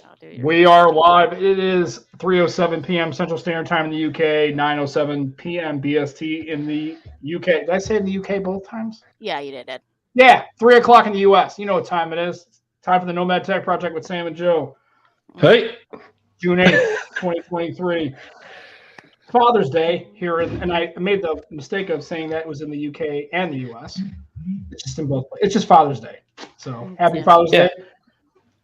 I'll do your We are live. It is 3:07 p.m. Central Standard Time in the UK, 9:07 p.m. BST in the UK. Did I say in the UK both times? Yeah, you did it. Yeah, 3 o'clock in the US. You know what time it is. It's time for the Nomad Tech Project with Sam and Joe. Hey. June 8th, 2023. Father's Day here, and I made the mistake of saying that it was in the UK and the US. It's just in both places. It's just Father's Day. So happy Father's Day.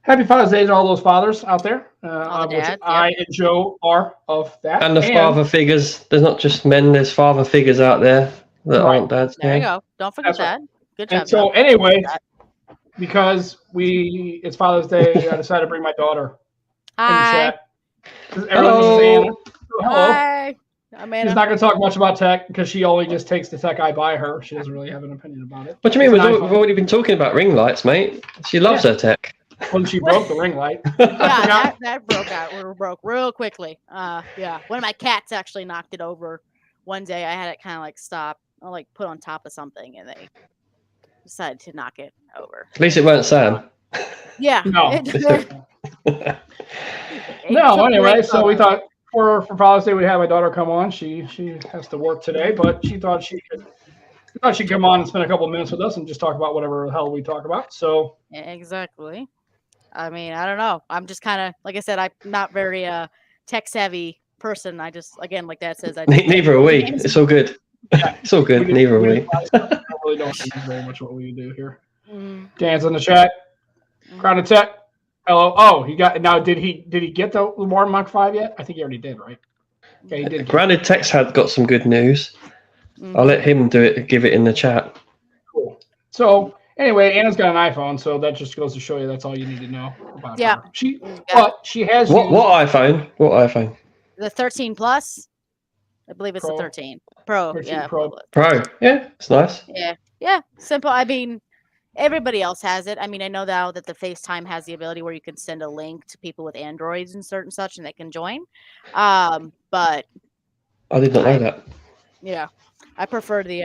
Happy Father's Day to all those fathers out there. All the Which dads, I and Joe are of that. And the father figures. There's not just men, there's father figures out there that aren't dads. There you go. Don't forget that. Good job. And so anyway, because it's Father's Day, I decided to bring my daughter Hi. in the chat. Hello. Hi. She's not going to talk much about tech because she only just takes the tech I buy her. She doesn't really have an opinion about it. What do you mean? We've already been talking about ring lights, mate. She loves her tech. When she broke the ring light. Yeah, that broke out. We broke real quickly. Yeah. One of my cats actually knocked it over one day. I had it kind of like stop, or like put on top of something, and they decided to knock it over. At least it weren't Sam. Yeah. No. No, anyway, so we thought for Father's Day we'd have my daughter come on. She has to work today, but she thought she'd come on and spend a couple of minutes with us and just talk about whatever the hell we talk about. So exactly. I mean, I don't know. I'm just kind of, like I said, I'm not very tech savvy person. I just, again, like Dad says, neither are we. It's all good. Yeah, it's all good. Neither are we. I really don't know very much what we do here. Dan's in the chat. Grounded Tech. Hello. Oh, he got now. Did he get the Lamar Mach 5 yet? I think he already did, right? Okay, he did. Grounded Tech's got some good news. I'll let him do it. Give it in the chat. Cool. So anyway, Anna's got an iPhone, so that just goes to show you that's all you need to know about her. She has what iPhone? What iPhone? The 13 Plus. I believe it's the 13 Pro. 13 yeah, Pro. Yeah, it's nice. Yeah. Simple. I mean, everybody else has it. I mean, I know now that the FaceTime has the ability where you can send a link to people with Androids and certain such, and they can join. But I did not know that. Yeah, I prefer the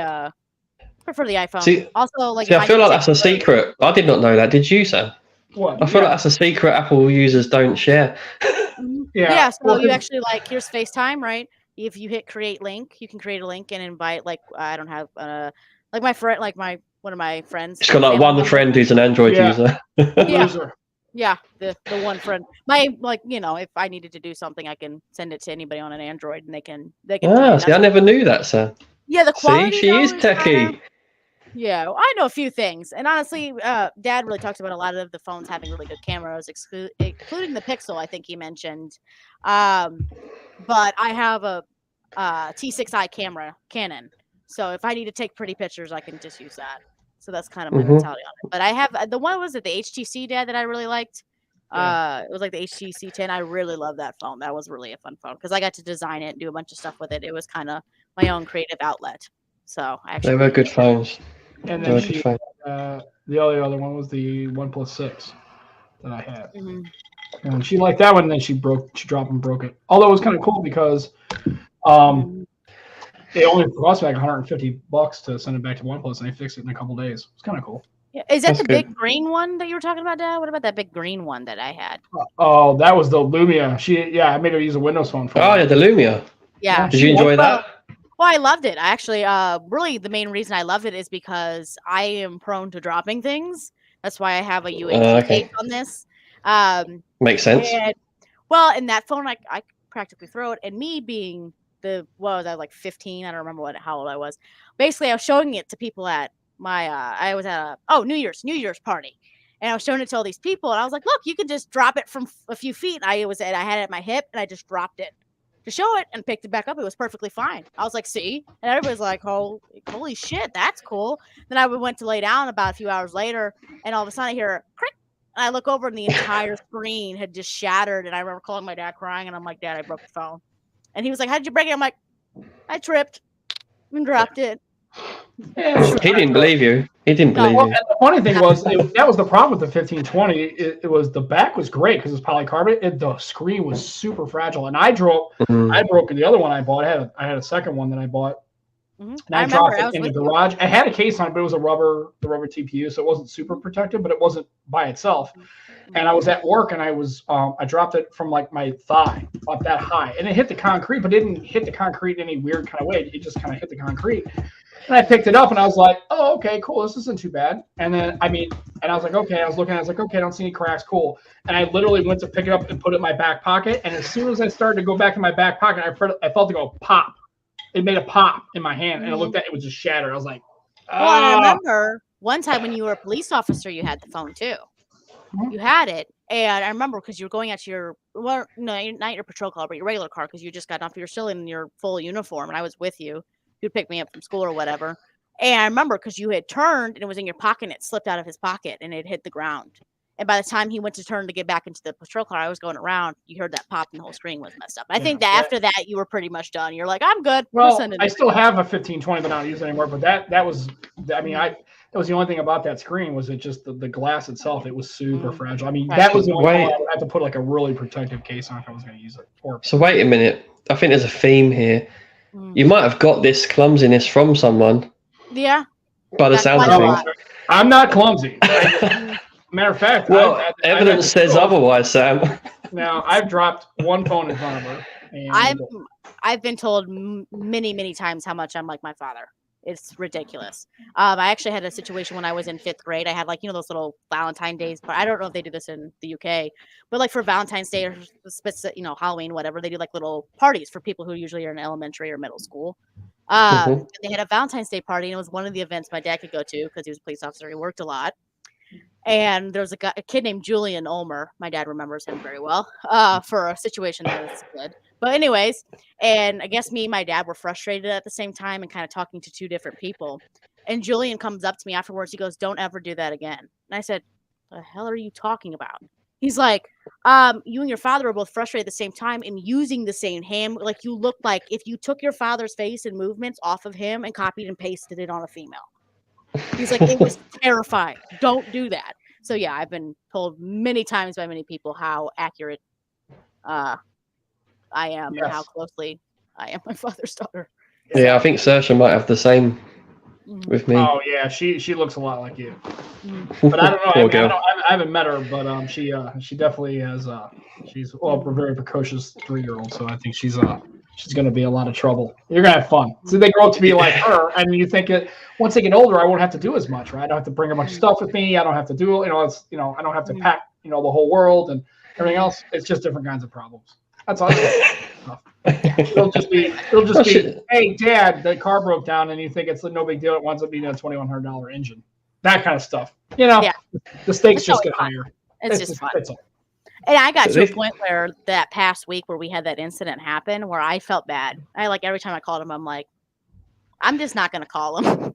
iPhone. See, also, like I feel like that's a secret. I did not know that. Did you, Sam? What? I feel like that's a secret Apple users don't share. Yeah. So you actually here's FaceTime, right? If you hit create link, you can create a link and invite. I don't have my friend, one of my friends. It's got like one friend who's an Android user. Yeah, the one friend. If I needed to do something, I can send it to anybody on an Android, and they can. See, I never knew that, Sam. Yeah, the quality. See, she is techie. Yeah, well, I know a few things, and honestly, Dad really talks about a lot of the phones having really good cameras, including the Pixel. I think he mentioned. But I have a T6i camera, Canon. So if I need to take pretty pictures, I can just use that. So that's kind of my mentality on it. But I have the one the HTC, Dad, that I really liked. It was like the HTC 10. I really love that phone. That was really a fun phone because I got to design it and do a bunch of stuff with it. It was kind of my own creative outlet. So they were good phones. And then the other one was the OnePlus 6 that I had. And she liked that one, and then she dropped and broke it. Although it was kind of cool because it only cost me like $150 to send it back to OnePlus, and they fixed it in a couple days. It's kind of cool. Yeah. Is that the big green one that you were talking about, Dad? What about that big green one that I had? Oh, that was the Lumia. I made her use a Windows phone for yeah, the Lumia. Yeah. Did you enjoy that? Well, I loved it. Actually, really the main reason I loved it is because I am prone to dropping things. That's why I have a UHD case on this. Makes sense. And that phone, I practically throw it. And me being was I like 15? I don't remember how old I was. Basically, I was showing it to people at my I was at a New Year's party, and I was showing it to all these people, and I was like, look, you can just drop it from a few feet. I had it at my hip, and I just dropped it to show it and picked it back up. It was perfectly fine. I was like, see? And everybody's like, holy shit, that's cool. Then I went to lay down about a few hours later, and all of a sudden I hear a crick, and I look over and the entire screen had just shattered, and I remember calling my dad crying, and I'm like, Dad, I broke the phone. And he was like, how did you break it? I'm like, I tripped and dropped it. Yeah, he didn't believe you. He didn't believe you. And the funny thing was, that was the problem with the 1520. It was the back was great because it's polycarbonate. The screen was super fragile, and I broke the other one I bought. I had a second one that I bought Mm-hmm. And I dropped it in the garage. I had a case on it, but it was the rubber TPU, so it wasn't super protected, but it wasn't by itself. And I was at work, and I dropped it from like my thigh up that high, and it hit the concrete, but it didn't hit the concrete in any weird kind of way. It just kind of hit the concrete. And I picked it up, and I was like, "Oh, okay, cool. This isn't too bad." And then I was like, "Okay." I was looking. I was like, "Okay, I don't see any cracks. Cool." And I literally went to pick it up and put it in my back pocket. And as soon as I started to go back in my back pocket, I felt it go pop. It made a pop in my hand, and I looked at it, it was just shattered. I was like, "Oh." Well, I remember one time when you were a police officer, you had the phone too. You had it, and I remember because you were going out to your not your patrol car, but your regular car, because you just got off. You're still in your full uniform, and I was with you. You'd pick me up from school or whatever. And I remember because you had turned and it was in your pocket, and it slipped out of his pocket and it hit the ground. And by the time he went to turn to get back into the patrol car, I was going around. You heard that pop, and the whole screen was messed up. I think that after that, you were pretty much done. You're like, I'm good. Well, I still have a 1520, but I don't use it anymore. But that was, that was the only thing about that screen was it just the glass itself. It was super fragile. I mean, that was the only thing I had to put like a really protective case on if I was going to use it. So wait a minute. I think there's a theme here. You might have got this clumsiness from someone. Yeah. By the sound of things. I'm not clumsy. Matter of fact, evidence says otherwise, Sam. Now, I've dropped one phone in front of her. And I've been told many times how much I'm like my father. It's ridiculous. I actually had a situation when I was in 5th grade. I had like, those little Valentine's days, but I don't know if they do this in the UK, but like for Valentine's Day or Halloween, whatever, they do like little parties for people who usually are in elementary or middle school. They had a Valentine's Day party, and it was one of the events my dad could go to because he was a police officer. He worked a lot. And there was a kid named Julian Ulmer. My dad remembers him very well for a situation that was good. But anyways, and I guess me and my dad were frustrated at the same time and kind of talking to two different people. And Julian comes up to me afterwards. He goes, "Don't ever do that again." And I said, "The hell are you talking about?" He's like, "You and your father were both frustrated at the same time and using the same hand. Like you look like if you took your father's face and movements off of him and copied and pasted it on a female." He's like, "It was terrifying. Don't do that." So yeah, I've been told many times by many people how accurate I am and how closely I am my father's daughter. Yeah, I think Saoirse might have the same with me. Oh yeah, she looks a lot like you. But I don't know. I haven't met her, but she definitely has. She's a very precocious 3-year-old, so I think she's going to be a lot of trouble. You're going to have fun. So they grow up to be like her, and you think once they get older, I won't have to do as much, right? I don't have to bring a bunch of stuff with me. I don't have to do, I don't have to pack, the whole world and everything else. It's just different kinds of problems. That's all. It'll just be, hey, Dad, the car broke down, and you think it's no big deal. It winds up being a $2,100 engine. That kind of stuff. The stakes just get higher. It's just fun. And I got to a point where that past week where we had that incident happen where I felt bad. Every time I called him, I'm like, I'm just not going to call him.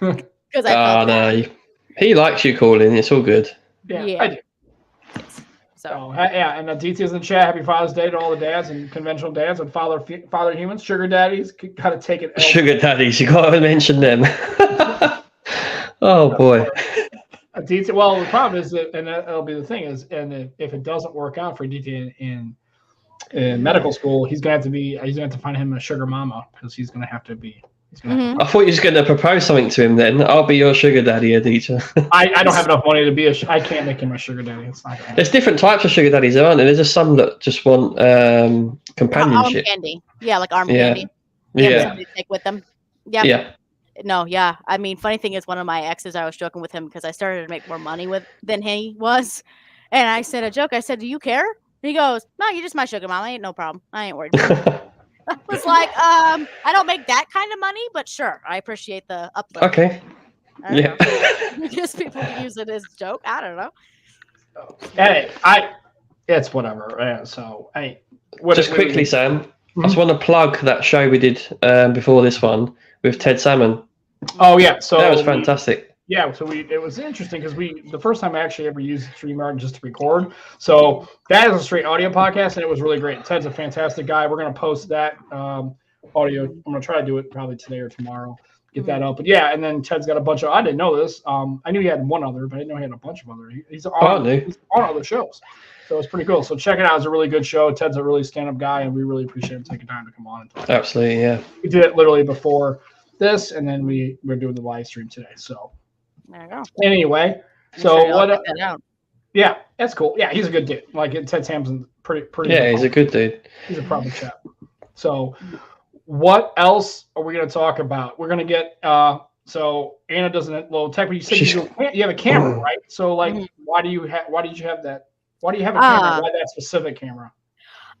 Because I felt bad. No. He likes you calling. It's all good. Yeah. I do. So and Aditya's in the chat. Happy Father's Day to all the dads and conventional dads and father humans, sugar daddies. Got to take it. Sugar daddies, you got to mention them. Oh boy. Aditya, well, the problem is that, and that'll be the thing is, and if it doesn't work out for Aditya in medical school, he's gonna have to find him a sugar mama because he's gonna have to be. I thought you were just going to propose something to him then. I'll be your sugar daddy, Aditya. I don't have enough money to be I can't make him a sugar daddy. It's not gonna There's different types of sugar daddies, aren't there? There's just some that just want companionship. Arm candy. Yeah, like arm candy. Yeah. Somebody to take with them. Yeah. No, yeah. I mean, funny thing is one of my exes, I was joking with him because I started to make more money than he was. And I said a joke. I said, "Do you care?" And he goes, "No, you're just my sugar mama. Ain't no problem. I ain't worried." I was like, I don't make that kind of money, but sure, I appreciate the uplift. Okay. Yeah. I guess people use it as a joke. I don't know. Hey, it's whatever. Yeah, so, just quickly, Sam, I just want to plug that show we did before this one with Ted Salmon. Oh yeah, so that was fantastic. Yeah, so it was interesting because the first time I actually ever used StreamYard just to record. So that is a straight audio podcast, and it was really great. Ted's a fantastic guy. We're going to post that audio. I'm going to try to do it probably today or tomorrow, get that up. But yeah, and then Ted's got a bunch of, I didn't know this. I knew he had one other, but I didn't know he had a bunch of other. He's on other shows. So it's pretty cool. So check it out. It's a really good show. Ted's a really stand-up guy, and we really appreciate him taking time to come on and talk. Absolutely, yeah. We did it literally before this, and then we're doing the live stream today. So There you go. anyway, I'm so sure y'all what? check that out. Yeah, that's cool. Yeah, he's a good dude. Like Ted Sampson's pretty. Yeah, he's a good dude. He's a proper chap. So, what else are we going to talk about? We're going to get. So Anna does a little tech. But you said you have a camera, right? So like, why did you have that? Why do you have a camera? Why that specific camera?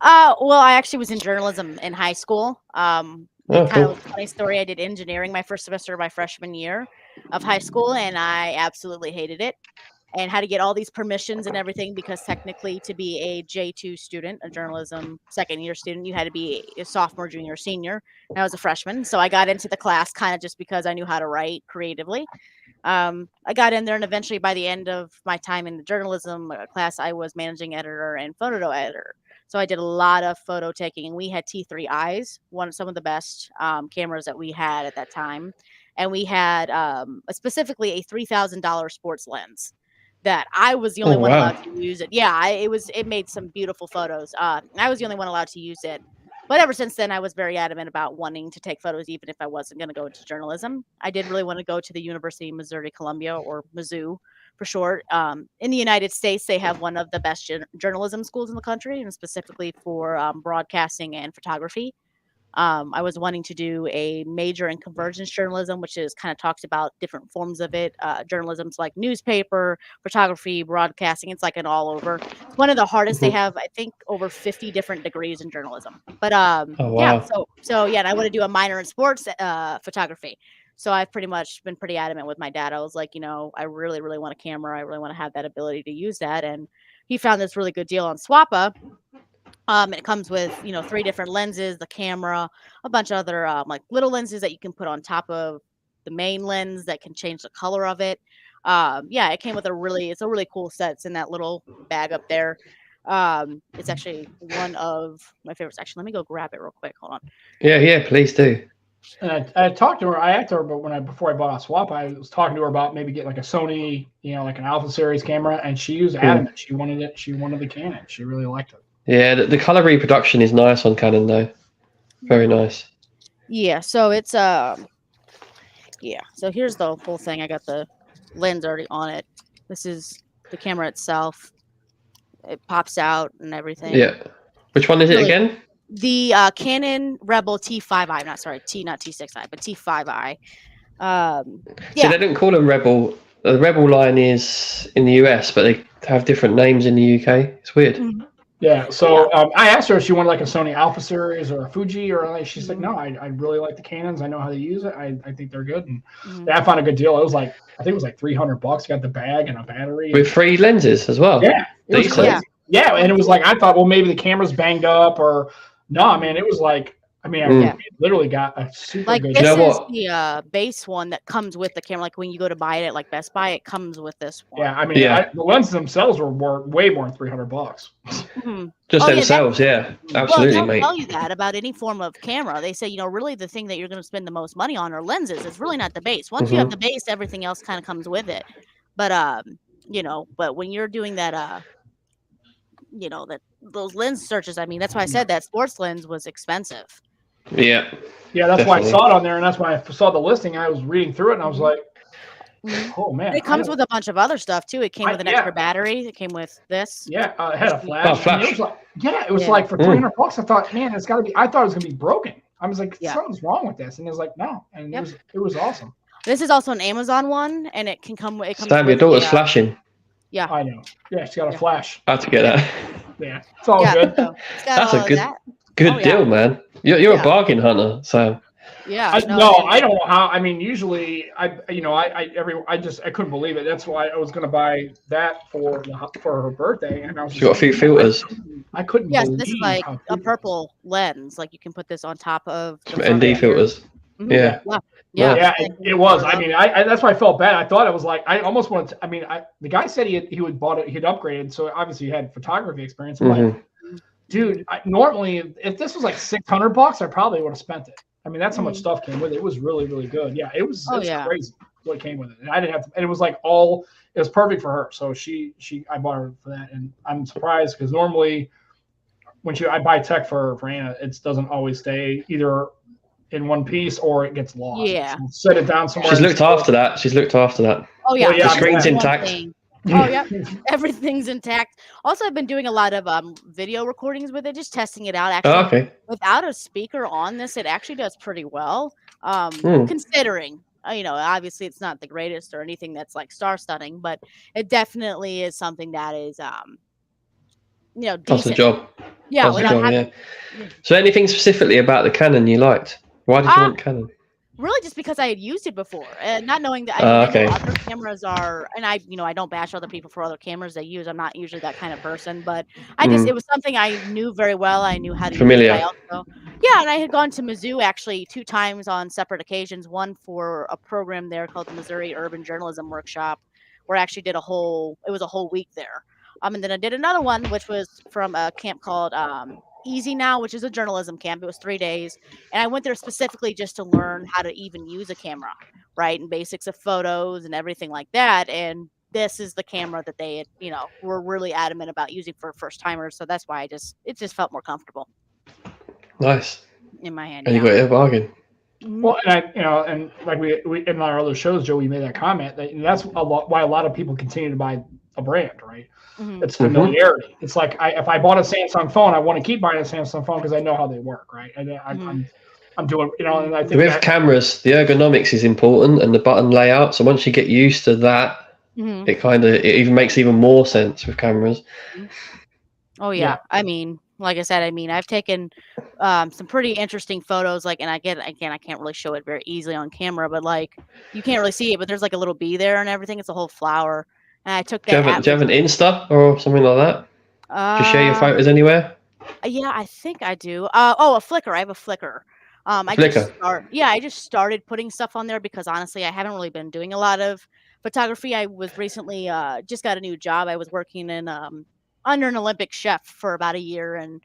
Well, I actually was in journalism in high school. Kind of a funny story. I did engineering my first semester of my freshman year of high school, and I absolutely hated it and had to get all these permissions and everything because technically to be a J2 student, a journalism second year student, you had to be a sophomore, junior, senior. And I was a freshman. So I got into the class kind of just because I knew how to write creatively. I got in there, and eventually by the end of my time in the journalism class, I was managing editor and photo editor. So I did a lot of photo taking, and we had T3Is, some of the best cameras that we had at that time. And we had specifically a $3,000 sports lens that I was the only one allowed to use it. Yeah, it made some beautiful photos. I was the only one allowed to use it. But ever since then, I was very adamant about wanting to take photos, even if I wasn't going to go into journalism. I did really want to go to the University of Missouri Columbia, or Mizzou for short. In the United States, they have one of the best journalism schools in the country, and specifically for broadcasting and photography. I was wanting to do a major in convergence journalism, which is kind of talks about different forms of it. Journalism's like newspaper, photography, broadcasting. It's like an all over. It's one of the hardest. They have, I think, over 50 different degrees in journalism. But yeah, so yeah, and I want to do a minor in sports photography. So I've pretty much been pretty adamant with my dad. I was like, I really, really want a camera. I really want to have that ability to use that. And he found this really good deal on Swappa. It comes with, 3 different lenses, the camera, a bunch of other like little lenses that you can put on top of the main lens that can change the color of it. Yeah, it came with it's a really cool set. It's in that little bag up there. It's actually one of my favorites. Actually, let me go grab it real quick. Hold on. Yeah, please do. And I talked to her. I asked her, but before I bought a Swap, I was talking to her about maybe getting like a Sony, like an Alpha Series camera, and she was adamant. She wanted it. She wanted the Canon. She really liked it. Yeah, the color reproduction is nice on Canon though. Very nice. Yeah, so it's so here's the whole thing. I got the lens already on it. This is the camera itself. It pops out and everything. Yeah. Which one is it again? The Canon Rebel T5i. Not T6i, but T5i. So they didn't call them Rebel. The Rebel line is in the US, but they have different names in the UK. It's weird. Mm-hmm. Yeah, so I asked her if she wanted like a Sony Alpha Series or a Fuji, or like, she's like, no, I really like the Canons. I know how to use it. I think they're good, and I found a good deal. It was like, I think it was like $300. Got the bag and a battery with 3 lenses as well. Yeah, it was crazy. Yeah, and it was like, I thought, well, maybe the camera's banged up, or no, man, it was like, I literally got a super good. This is the base one that comes with the camera. Like when you go to buy it at like Best Buy, it comes with this one. Yeah, the lenses themselves were way more than $300. Just themselves, absolutely, well, mate. Tell you that about any form of camera. They say, really the thing that you're going to spend the most money on are lenses. It's really not the base. Once you have the base, everything else kind of comes with it. But but when you're doing that, those lens searches. That's why I said that sports lens was expensive. Yeah, that's why I saw it on there, and that's why I saw the listing. I was reading through it, and I was like, "Oh man!" It comes with a bunch of other stuff too. It came with an extra battery. It came with this. Yeah, it had a flash. It was like, it was like for $300. I thought, man, it's got to be. I thought it was gonna be broken. I was like, something's wrong with this, and it was like, no, and it was awesome. This is also an Amazon one, and it can come. It comes Sam, your daughter's flashing. Yeah, I know. Yeah, she's got a flash. I have to get that. Yeah, it's all good. So that's a good deal, man. You're a bargain hunter, so. Yeah. I don't know how. Usually I couldn't believe it. That's why I was going to buy that for her birthday, and I was. You got a few filters. I couldn't. Yes, this is like a purple lens. Like you can put this on top of the ND filters. Mm-hmm. Yeah, it was. I that's why I felt bad. I thought it was like I almost wanted to. The guy said he would bought it. He'd upgraded, so obviously he had photography experience. I'm like, dude, normally if this was like $600, I probably would have spent it. That's how much stuff came with it. It was really, really good. Yeah, it was crazy what came with it, and I didn't have to. And it was like it was perfect for her. So I bought her for that, and I'm surprised because normally when I buy tech for Anna, it doesn't always stay either in one piece or it gets lost. Yeah. So set it down somewhere. She's looked after that. She's looked after that. Oh yeah, Well, yeah, The screen's that's one intact. thing. Oh yeah, everything's intact. Also, I've been doing a lot of video recordings with it, just testing it out. Actually, Oh, okay. without a speaker on this, it actually does pretty well. Considering, obviously it's not the greatest or anything that's like star-studding, but it definitely is something that is, decent. That's the job. Yeah, That's the without job, having. yeah. So, anything specifically about the Canon you liked? Why did you want Canon? Really, just because I had used it before, and not knowing that I know other cameras are, and I don't bash other people for other cameras they use. I'm not usually that kind of person, but it was something I knew very well. I knew how to Familiar. use it. And I had gone to Mizzou actually 2 times on separate occasions. One for a program there called the Missouri Urban Journalism Workshop, where I actually did it was a whole week there. And then I did another one, which was from a camp called Easy Now, which is a journalism camp. It was 3 days, and I went there specifically just to learn how to even use a camera, right, and basics of photos and everything like that. And this is the camera that they had, were really adamant about using for first timers. So that's why it just felt more comfortable. Nice. In my hand. And you got your bargain. Well, and and like we in our other shows, Joe, we made that comment that that's why a lot of people continue to buy a brand, right? It's familiarity. It's like if I bought a Samsung phone, I want to keep buying a Samsung phone because I know how they work, right? And I'm doing, and I think with cameras, the ergonomics is important and the button layout. So once you get used to that, it even makes even more sense with cameras. Oh yeah. I mean, like I said, I've taken some pretty interesting photos. Like, and I can't really show it very easily on camera, but like you can't really see it, but there's like a little bee there and everything. It's a whole flower. And I took that. Do you have an Insta or something like that? To share your photos anywhere? Yeah, I think I do. A Flickr. I have a Flickr. I just started putting stuff on there because honestly, I haven't really been doing a lot of photography. I was recently just got a new job. I was working in under an Olympic chef for about a year, and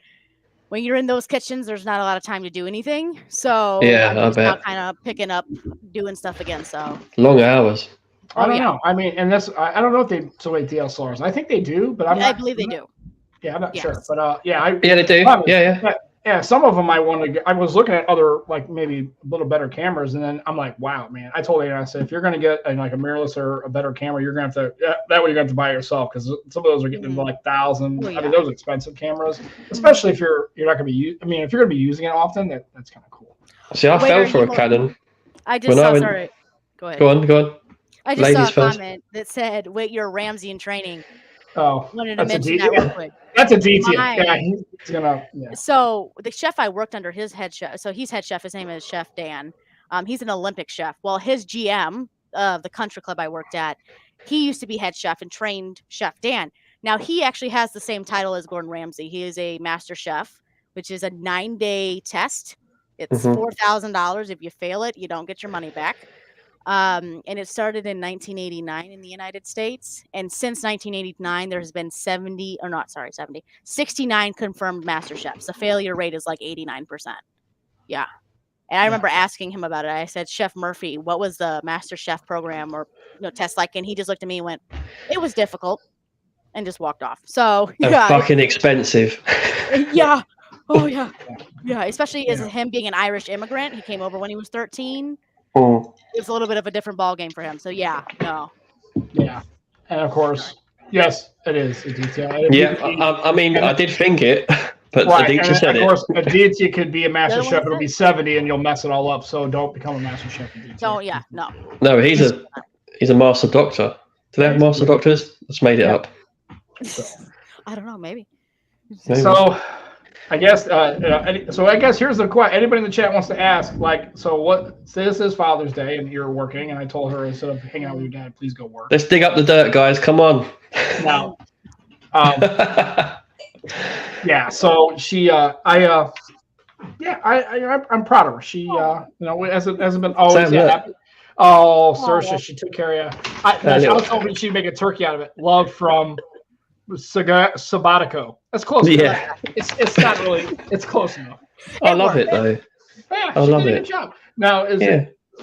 when you're in those kitchens, there's not a lot of time to do anything. So I'm just now kind of picking up doing stuff again. So long hours. I don't know. I mean, and I don't know if they still make DSLRs. I think they do, but I believe they do. Yeah, I'm not sure, but they do. Yeah. Some of them I want to get. I was looking at other like maybe a little better cameras, and then I'm like, wow, man. I told Adrian, I said, if you're gonna get like a mirrorless or a better camera, you're gonna have to. That way you're gonna have to buy it yourself because some of those are getting into like thousands. I mean, those expensive cameras, especially if you're not gonna be. I mean, if you're gonna be using it often, that's kind of cool. See, I fell for a Canon. I just saw. Sorry, go ahead. Go on. I just saw a comment that said, "Wait, you're Ramsey in training." Oh, wanted to mention that real quick. That's a detail. Yeah, he's gonna. Yeah. So the chef I worked under, his head chef. So he's head chef. His name is Chef Dan. He's an Olympic chef. Well, his GM of the country club I worked at, he used to be head chef and trained Chef Dan. Now he actually has the same title as Gordon Ramsay. He is a master chef, which is a 9-day test. It's $4,000. If you fail it, you don't get your money back. And it started in 1989 in the United States. And since 1989, there's been 69 confirmed master chefs. The failure rate is like 89%. Yeah. And I remember asking him about it. I said, Chef Murphy, what was the master chef program or test like? And he just looked at me and went, it was difficult, and just walked off. So fucking expensive. Yeah. Oh yeah. Yeah. Especially as him being an Irish immigrant. He came over when he was 13. It's a little bit of a different ball game for him. So yeah, no. Yeah, and of course, yes, it is a detail. I mean, I did think it, but right, the teacher said it. Of course, a DT could be a master chef. It'll be 70, and you'll mess it all up. So don't become a master chef. Don't. Yeah, no. No, he's a master doctor. Do they have master doctors? Let's made it up. I don't know. Maybe. So. I guess here's the question. Anybody in the chat wants to ask, like, so this is Father's Day and you're working, and I told her instead of hanging out with your dad, please go work. Let's dig up the dirt, guys. Come on. Now, yeah. So she, I'm proud of her. She, hasn't been always happy. Oh, Saoirse, she took care of you. I was hoping she'd make a turkey out of it. Love from Sabatico. That's close. Yeah. It's not really. It's close enough. I love it though. Yeah, I love it. Good job. Now,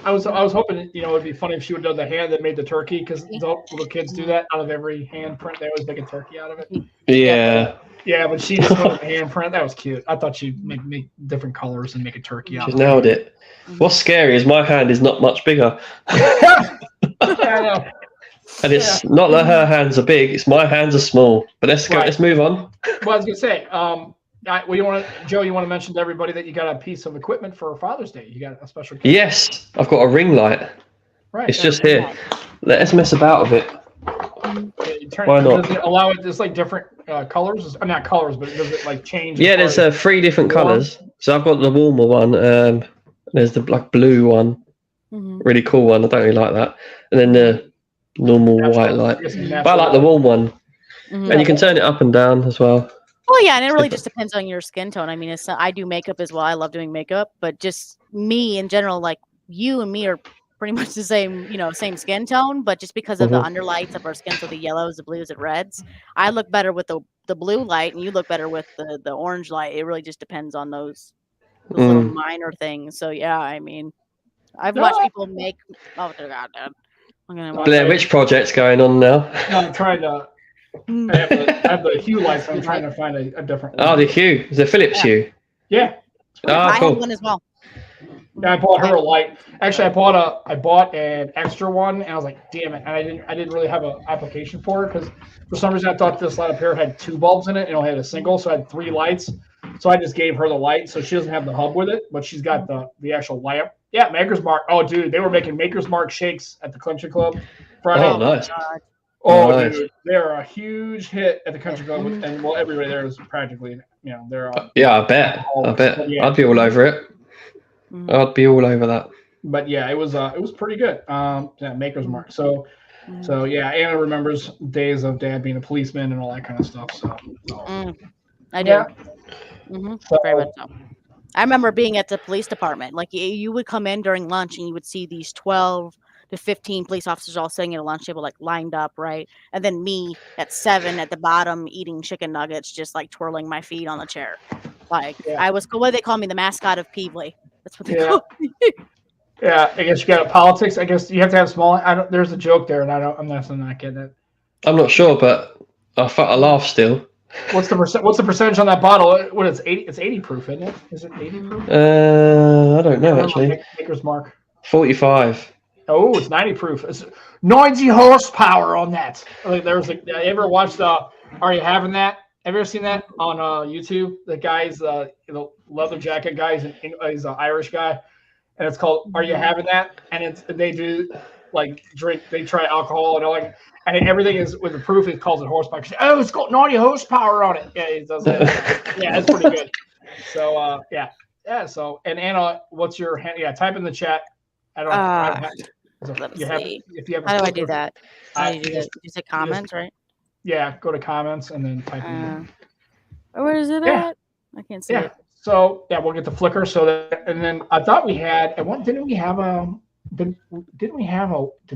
I was hoping it'd be funny if she would have done the hand that made the turkey because little kids do that out of every hand print. They always make a turkey out of it. Yeah. Yeah, but she just went with the handprint. That was cute. I thought she'd make different colors and make a turkey out She's of it. nailed it. What's scary is my hand is not much bigger. Yeah, I know. And it's not that her hands are big; it's my hands are small. But let's go. Right. Let's move on. Well, I was gonna say, well, you want to, Joe? You want to mention to everybody that you got a piece of equipment for Father's Day? You got a special. Yes, I've got a ring light. Right. It's just here. Let's mess about with it. Yeah, you turn Why it, not? Does it allow it? There's like different colors. Not colors, but does it like change? Yeah, there's 3 different warm? colours. So I've got the warmer one. There's the like blue one, really cool one. I don't really like that. And then the normal white light. But I like the warm one. And you can turn it up and down as well. Well, yeah, and it really just depends on your skin tone. I mean, I do makeup as well. I love doing makeup, but just me in general, like you and me are pretty much the same, same skin tone. But just because of the underlights of our skin, so the yellows, the blues, and reds, I look better with the blue light, and you look better with the orange light. It really just depends on those little minor things. So yeah, I mean, I've watched people make. Oh dear God, Dad. I'm gonna Blair, which project's going on now? No, I'm trying to. I have the hue lights. I'm trying to find a different one. Oh, the hue. Is it Philips hue? Yeah. I cool. have one as well. Yeah, I bought her a light. Actually, I bought an extra one, and I was like, damn it! And I didn't really have an application for it because for some reason I thought this light up here had 2 bulbs in it, and only had a single, so I had 3 lights. So I just gave her the light, so she doesn't have the hub with it, but she's got the actual lamp. Yeah, Maker's Mark. Oh, dude, they were making Maker's Mark shakes at the Country Club Friday. Oh, nice. Oh, nice. dude, they're a huge hit at the Country Club, and well, everywhere there is practically, they're. Yeah, I bet. Yeah. I'd be all over it. I'd be all over that. But yeah, it was pretty good. Yeah, Maker's Mark. So yeah, Anna remembers days of Dad being a policeman and all that kind of stuff. So I do. Yeah. Very much so. I remember being at the police department. Like you would come in during lunch and you would see these 12 to 15 police officers all sitting at a lunch table, like lined up, right? And then me at 7 at the bottom eating chicken nuggets, just like twirling my feet on the chair. Like I was, what do they call me? The mascot of Peevely. That's what they call me. Yeah, I guess you got politics. I guess you have to have small. There's a joke there, and I'm not getting it. I'm not sure, but I laugh still. What's the percentage on that bottle? What is 80? It's 80 proof, isn't it? Is it 80 proof? I don't know actually. Maker's Mark. 45. Oh, it's 90 proof. It's 90 horsepower on that. Like you ever watched Are You Having That? Have you ever seen that on YouTube? The guy's the leather jacket guy. He's an Irish guy, and it's called "Are You Having That?" And they do like drink. They try alcohol and all like, and everything is with the proof. It calls it horsepower. Oh, it's got 90 horsepower on it. Yeah, it does that. Yeah, it's pretty good. So yeah. So and Anna, what's your hand? Yeah, type in the chat. I don't. Let me see. If you have. How do I do that? How do you do that? You say comments, right? Yeah, go to comments and then type in. Where is it at? I can't see it. So yeah, we'll get the Flickr. And then I thought we had. And what didn't we have did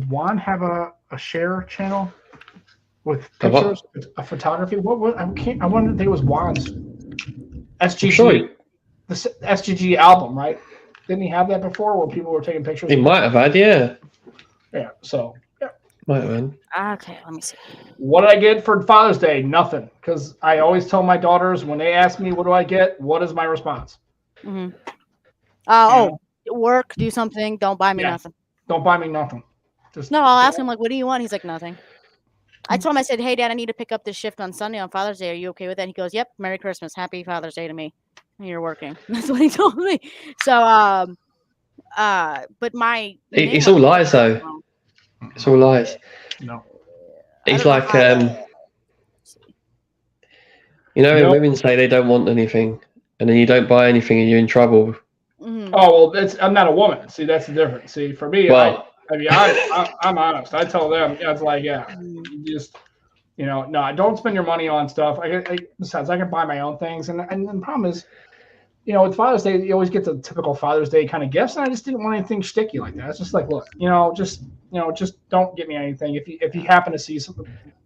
Juan have a share channel with pictures, a photography? What I wanted to think it was Juan's SGG. Sure. The SGG album, right? Didn't he have that before, where people were taking pictures? He might have had, yeah. Yeah. So. Might have been. Okay, let me see. What did I get for Father's Day? Nothing. Because I always tell my daughters when they ask me, what do I get? What is my response? Work, do something. Don't buy me nothing. Don't buy me nothing. I'll ask him, like, what do you want? He's like, nothing. I told him, I said, hey, Dad, I need to pick up this shift on Sunday on Father's Day. Are you okay with that? He goes, yep, Merry Christmas. Happy Father's Day to me. You're working. That's what he told me. So, but my... It's all lies, though. It's all lies. No. He's like, when women say they don't want anything, and then you don't buy anything, and you're in trouble. Oh well, I'm not a woman. See, that's the difference. See, for me, I'm honest. I tell them, it's like, you just, no, don't spend your money on stuff. Besides, I can buy my own things, and the problem is, with Father's Day, you always get the typical Father's Day kind of gifts, and I just didn't want anything sticky like that. It's just like, look, just don't get me anything. If you happen to see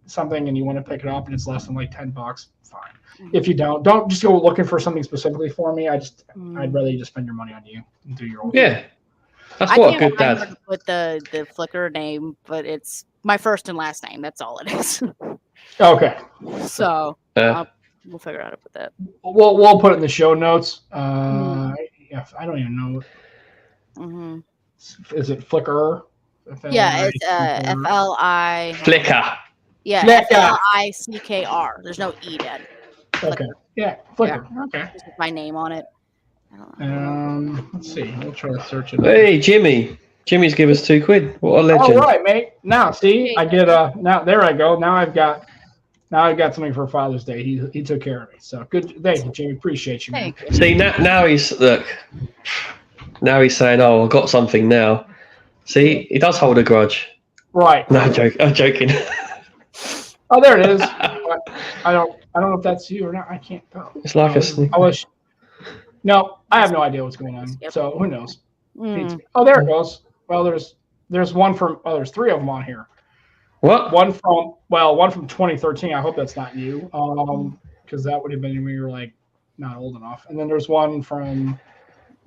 something and you want to pick it up and it's less than like $10, fine. If you don't just go looking for something specifically for me. I'd rather you just spend your money on you and do your own thing. Yeah, that's what a good dad. I can't put the Flickr name, but it's my first and last name. That's all it is. Okay. So. We'll figure out how to put that. We'll put it in the show notes. Yeah, I don't even know. Mm-hmm. Is it Flickr? Yeah, it's FLI. Flickr. Yeah, Flickr. FLICKR. There's no E, Dad. Okay. Yeah, Flickr. Yeah. Okay. Just with my name on it. I don't know. Let's see. We'll try to search it. Hey, Jimmy. Jimmy's give us £2. What a legend. All right, mate. Now, see, I get now. There I go. Now I've got something for Father's Day. He took care of me. So good. Thank you, Jimmy. Appreciate you, man. See, now he's Now he's saying, "Oh, I've got something now." See, he does hold a grudge. Right. No, I'm joking. Oh, there it is. I don't know if that's you or not. I can't tell. It's like No, I have no idea what's going on. So who knows? Mm. Oh, there it goes. Well, there's one from. Oh, there's 3 of them on here. What? One from 2013. I hope that's not you, because that would have been when you were like not old enough. And then there's one from,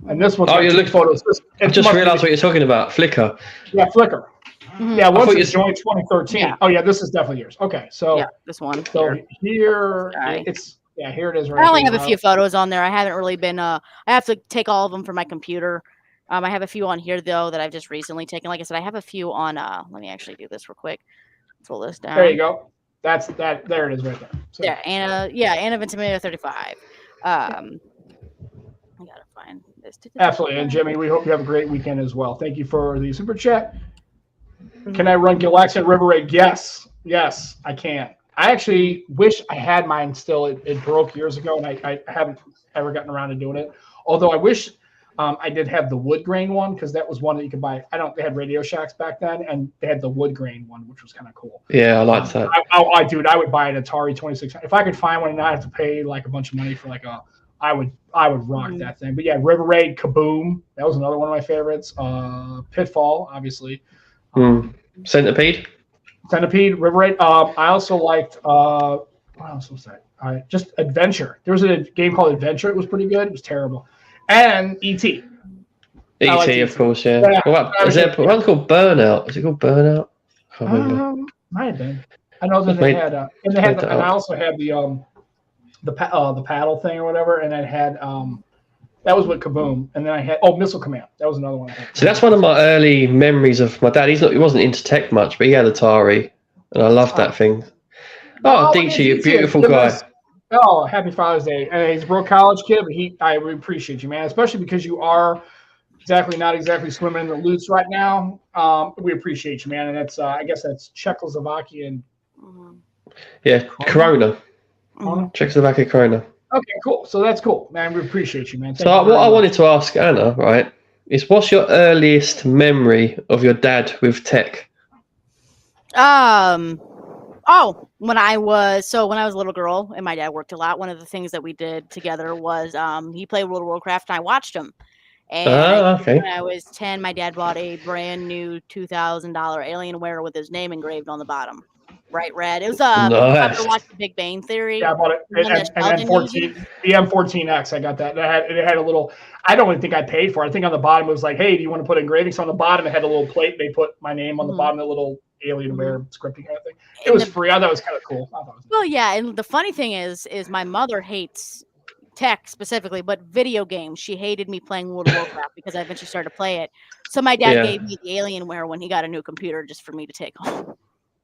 and this one's you look photos. I just realised what you're talking about. Flickr. Yeah, Flickr. Mm-hmm. Yeah, once it's joined 2013. Yeah. Oh yeah, this is definitely yours. Okay, so yeah, this one. So here it's here it is. Right. I only have a few photos on there. I haven't really been. I have to take all of them from my computer. I have a few on here though that I've just recently taken. Like I said, I have a few on. Let me actually do this real quick. Pull this down. There you go. That's that. There it is, right there. So. Yeah, Anna Ventimiglia 35. I gotta find this. Absolutely, and Jimmy, we hope you have a great weekend as well. Thank you for the super chat. Can I run Galaxian River Raid? Yes, I can. I actually wish I had mine still. It broke years ago, and I haven't ever gotten around to doing it. Although I wish I did have the wood grain one, because that was one that you could buy. They had Radio Shacks back then, and they had the wood grain one, which was kind of cool. Yeah, I liked that. I would buy an Atari 2600 if I could find one and not have to pay like a bunch of money for like a. I would rock that thing. But yeah, River Raid, Kaboom, that was another one of my favorites. Pitfall, obviously. Centipede, River Raid. I also liked what else was that? Just Adventure. There was a game called Adventure. It was pretty good. It was terrible. And E.T. E.T. of course, yeah. Is there one called Burnout? Is it called Burnout? I can't remember. Might have been. I know that they had, and I also had the paddle thing or whatever, and I had that was with Kaboom, and then I had Missile Command. That was another one I had. So that's one of my early memories of my dad. He wasn't into tech much, but he had Atari, and I loved that thing. Oh, Dietrich, you beautiful guy. Oh, happy Father's Day! And he's a broke college kid, but I appreciate you, man, especially because you are not exactly swimming in the loots right now. We appreciate you, man, and that's I guess that's Czechoslovakian. Yeah, Corona. Czechoslovakia Corona. Okay, cool. So that's cool, man. We appreciate you, man. So what I wanted to ask Anna, right, is what's your earliest memory of your dad with tech? When I was a little girl and my dad worked a lot, one of the things that we did together was he played World of Warcraft and I watched him. And when I was 10, my dad bought a brand new $2,000 Alienware with his name engraved on the bottom. Bright red. It was nice. I watched The Big Bang Theory. Yeah, I bought it. And the M14X. I got that. It had a little. I don't even think I paid for it. I think on the bottom it was like, "Hey, do you want to put engravings?" On the bottom, it had a little plate. They put my name on the bottom, a little Alienware scripting kind of thing. It was free. I thought it was kind of cool. Well, yeah, and the funny thing is my mother hates tech specifically, but video games. She hated me playing World of Warcraft because I eventually started to play it. So my dad gave me the Alienware when he got a new computer just for me to take home.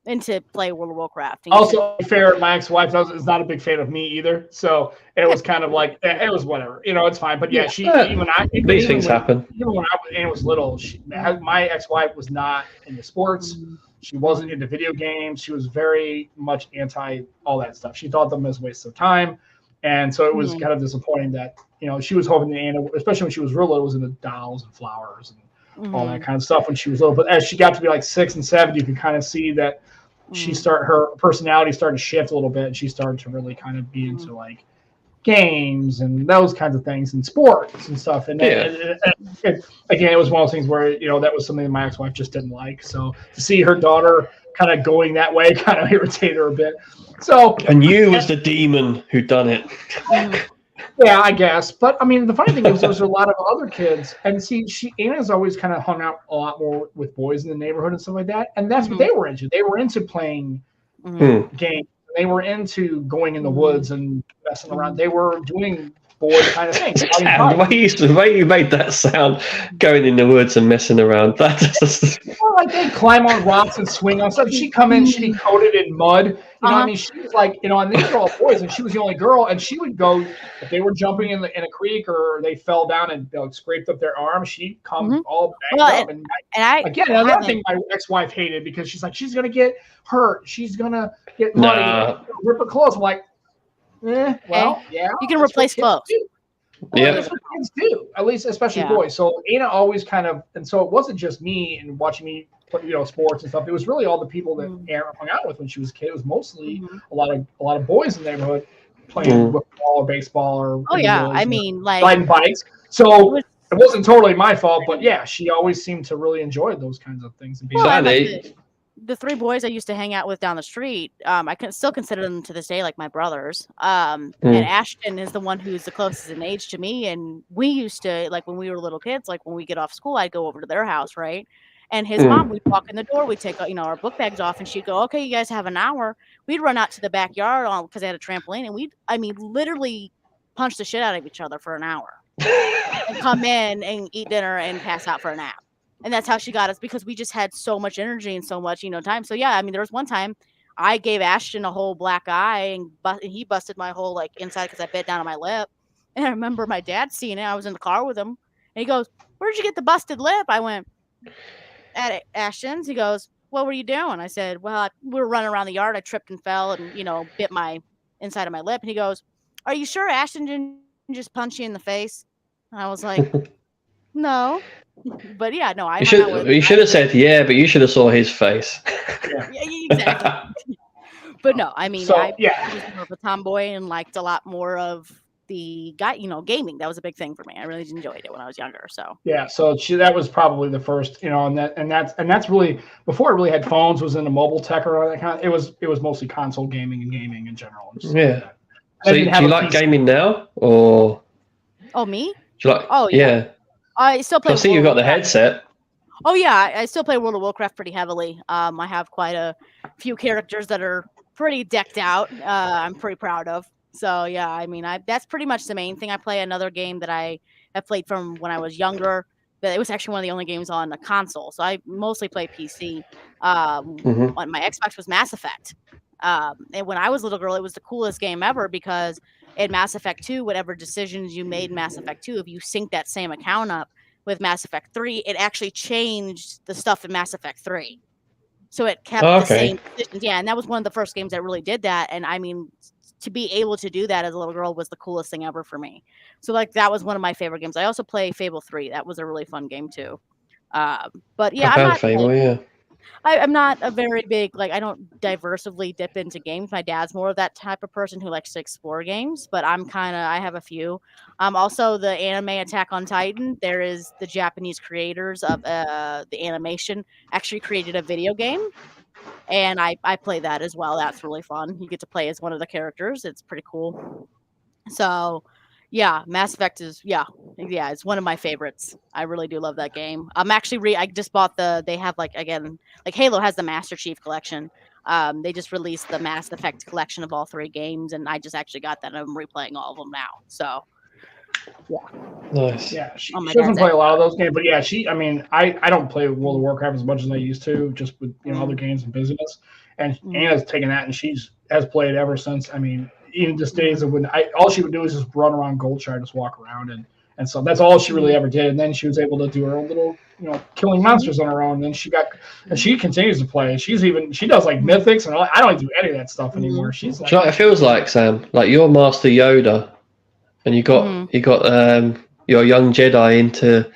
And to play World of Warcraft. Also, to be fair, my ex-wife is not a big fan of me either, so it was kind of like it was whatever, it's fine. But yeah, these things happen. Even when Anna was little, my ex-wife was not into sports. She wasn't into video games. She was very much anti all that stuff. She thought them as wastes of time, and so it was kind of disappointing that she was hoping that Anna, especially when she was real little, was into dolls and flowers and all that kind of stuff when she was little. But as she got to be like 6 and 7, you could kind of see that. Her personality started to shift a little bit, and she started to really kind of be into like games and those kinds of things and sports and stuff. And again, it was one of those things where that was something that my ex-wife just didn't like. So to see her daughter kind of going that way kind of irritated her a bit. So and you was the demon who done it. Yeah, I guess. But I mean, the funny thing is, there's a lot of other kids, and see, Anna's always kind of hung out a lot more with boys in the neighborhood and stuff like that, and that's what they were into. They were into playing games. they were into going in the woods and messing around. They were doing boy kind of things. The way you made that sound, going in the woods and messing around. That's well, like they'd climb on rocks and swing on stuff. She'd come in, she'd be coated in mud. You know what I mean? She was like, you know, and these were all boys, and she was the only girl. And she would go, if they were jumping in a creek or they fell down and scraped up their arm, she'd come all banged up. And again, another thing my ex-wife hated, because she's like, she's going to get hurt. She's going to get muddy. Rip her clothes. I'm like, well, yeah. You can replace clothes. Yeah, that's what kids do, at least, especially boys. So Anna always kind of, and so it wasn't just me and watching me play, you know, sports and stuff. It was really all the people that Anna hung out with when she was a kid. It was mostly a lot of boys in the neighborhood playing football or baseball or I mean, like riding bikes. So it wasn't totally my fault, but yeah, she always seemed to really enjoy those kinds of things. And the three boys I used to hang out with down the street, I can still consider them to this day like my brothers. And Ashton is the one who's the closest in age to me. And we used to, like, when we were little kids, like when we get off school, I'd go over to their house, right? And his mom, we'd walk in the door, we'd take, you know, our book bags off, and she'd go, okay, you guys have an hour. We'd run out to the backyard because they had a trampoline, and literally punch the shit out of each other for an hour and come in and eat dinner and pass out for a nap. And that's how she got us, because we just had so much energy and so much, you know, time. So yeah, I mean, there was one time I gave Ashton a whole black eye, and he busted my whole like inside because I bit down on my lip. And I remember my dad seeing it. I was in the car with him, and he goes, "Where'd you get the busted lip?" I went, "At Ashton's." He goes, "What were you doing?" I said, "Well, we were running around the yard. I tripped and fell, and you know, bit my inside of my lip." And he goes, "Are you sure Ashton didn't just punch you in the face?" And I was like, "No." But yeah, no, you should have said yeah, but you should have saw his face. Yeah, exactly. But no, I mean, I was more of a tomboy and liked a lot more of the gaming. That was a big thing for me. I really enjoyed it when I was younger. So yeah, so that was probably the first, you know, and that's really before it really had phones, was into mobile tech or all that kind of. It was mostly console gaming and gaming in general. Yeah. So do you like gaming now, or? Oh, me? Do you like? Oh yeah. I still play. I see you've got the headset. Oh yeah, I still play World of Warcraft pretty heavily. I have quite a few characters that are pretty decked out. I'm pretty proud of. So yeah, I mean, that's pretty much the main thing. I play another game that I have played from when I was younger. That it was actually one of the only games on a console. So I mostly play PC. My Xbox was Mass Effect. And when I was a little girl, it was the coolest game ever, because in Mass Effect 2, whatever decisions you made in Mass Effect 2, if you sync that same account up with Mass Effect 3, it actually changed the stuff in Mass Effect 3. So it kept the same decisions. Yeah, and that was one of the first games that really did that. And I mean, to be able to do that as a little girl was the coolest thing ever for me. So like that was one of my favorite games. I also play Fable 3. That was a really fun game too. But yeah, I'm not Fable, I'm not a very big, like, I don't diversively dip into games. My dad's more of that type of person who likes to explore games, but I have a few. Also the anime Attack on Titan, there is the Japanese creators of the animation actually created a video game, and I play that as well. That's really fun. You get to play as one of the characters. It's pretty cool. So yeah, Mass Effect is it's one of my favorites. I really do love that game. I'm actually I just bought they have like Halo has the Master Chief Collection. They just released the Mass Effect collection of all 3 games, and I just actually got that, and I'm replaying all of them now. So yeah. Nice. Yeah, she doesn't play a lot of those games, but yeah, I don't play World of Warcraft as much as I used to, just with other games and business. And Anna's taken that, and has played ever since. I mean, even just days of when all she would do is just run around Goldshire, just walk around, and so that's all she really ever did. And then she was able to do her own little, killing monsters on her own. And then she continues to play. She does like mythics and all. I don't do any of that stuff anymore. She's like, it feels like, Sam, like you're Master Yoda, and you got your young Jedi into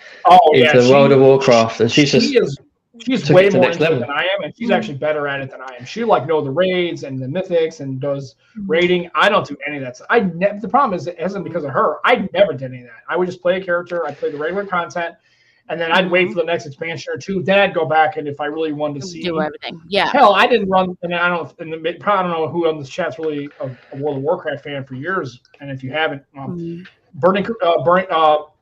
World of Warcraft, and she's way more into it than I am, and she's actually better at it than I am. She know the raids and the mythics and does raiding. I don't do any of that. The problem is it isn't because of her. I never did any of that. I would just play a character. I'd play the regular content, and then I'd wait for the next expansion or two. Then I'd go back, and if I really wanted to see everything, hell, I didn't run. And I don't know who on this chat's really a World of Warcraft fan for years. And if you haven't, Burning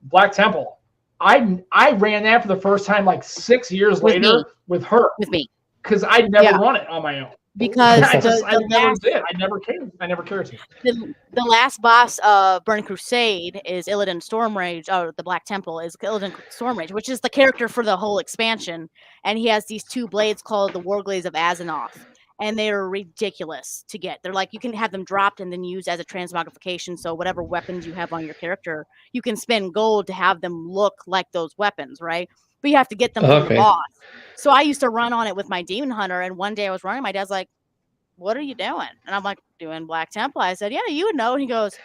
Black Temple. I ran that for the first time like 6 years later with her. With me. Because I'd never run it on my own. because I the never last did. I never cared. I never cared to. the last boss of Burning Crusade is Illidan Stormrage. Oh, the Black Temple is Illidan Stormrage, which is the character for the whole expansion. And he has these two blades called the Warglaives of Azzinoth. And they're ridiculous to get. They're like, you can have them dropped and then used as a transmogrification. So whatever weapons you have on your character, you can spend gold to have them look like those weapons, right? But you have to get them from the boss. So I used to run on it with my Demon Hunter. And one day I was running, my dad's like, what are you doing? And I'm like, doing Black Temple. I said, yeah, you would know. And he goes,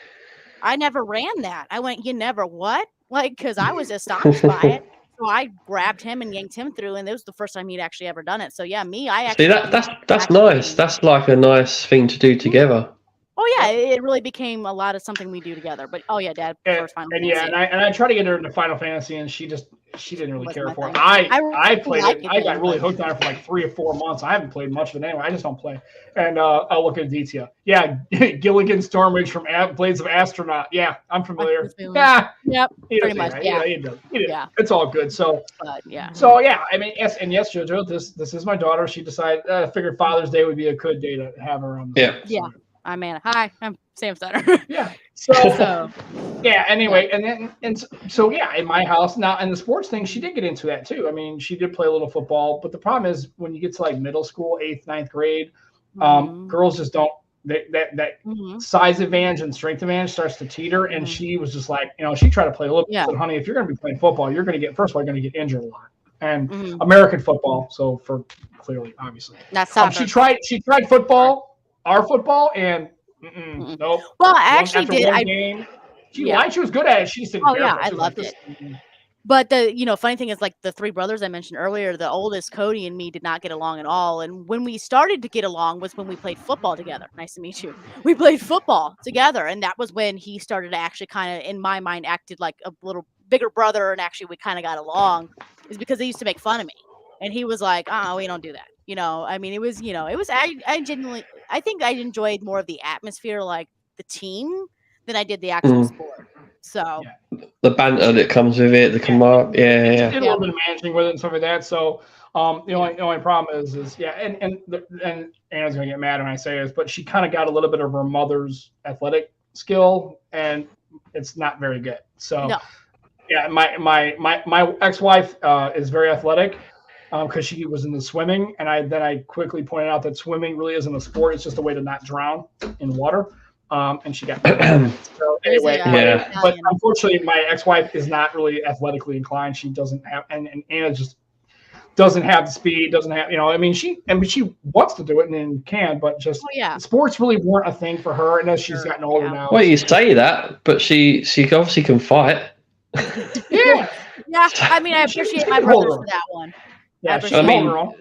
I never ran that. I went, you never what? Like, because I was astonished by it. So I grabbed him and yanked him through, and it was the first time he'd actually ever done it. So yeah, I actually that's nice. That's like a nice thing to do together. Oh yeah, it really became a lot of something we do together. But oh yeah, Dad prefers Final Fantasy. And I try to get her into Final Fantasy, and she didn't really care for it. I played it. I got really hooked on it for like 3 or 4 months. I haven't played much of it anyway. I just don't play. And I'll look at detail. Yeah, Gilligan Stormrage from Blades of Astronaut. Yeah, I'm familiar. Yeah. Yep. Pretty much. Yeah. He does. It's all good. So yeah. So yeah, I mean, yes, Jojo, this is my daughter. She decided. I figured Father's Day would be a good day to have her on. Yeah. Hi, I'm Sam Steiner. Yeah. So yeah. Anyway, so yeah, in my house now, and the sports thing, she did get into that too. I mean, she did play a little football, but the problem is when you get to like middle school, 8th, 9th grade, girls just don't. That size advantage and strength advantage starts to teeter, and she was just like, she tried to play a little bit. Said, honey, if you're going to be playing football, you're going to get you're going to get injured a lot. And American football, so for clearly, obviously, that's soccer. She tried football. Our football and nope. Well, I actually did. She lied. She was good at it. She just didn't care. Yeah, I loved it. But the funny thing is, like the 3 brothers I mentioned earlier, the oldest, Cody, and me did not get along at all. And when we started to get along was when we played football together. Nice to meet you. We played football together, and that was when he started to actually kind of, in my mind, acted like a little bigger brother, and actually we kind of got along. Is because they used to make fun of me, and he was like, we don't do that. I mean, it was, I genuinely, I think I enjoyed more of the atmosphere, like the team, than I did the actual sport. So the banter that comes with it, the command, did a little bit of managing with it and stuff like that. So the only problem is and Anna's gonna get mad when I say this, but she kind of got a little bit of her mother's athletic skill, and it's not very good. So my ex-wife is very athletic. Because she was in the swimming, and I quickly pointed out that swimming really isn't a sport; it's just a way to not drown in water. And she got so anyway. But unfortunately, my ex-wife is not really athletically inclined. She doesn't have, and Anna just doesn't have the speed. Doesn't have, I mean, she wants to do it and can, but just sports really weren't a thing for her. And as she's gotten older now, well, you say that, but she obviously can fight. Yeah. I mean, I appreciate my brothers for that one. Yeah, I mean,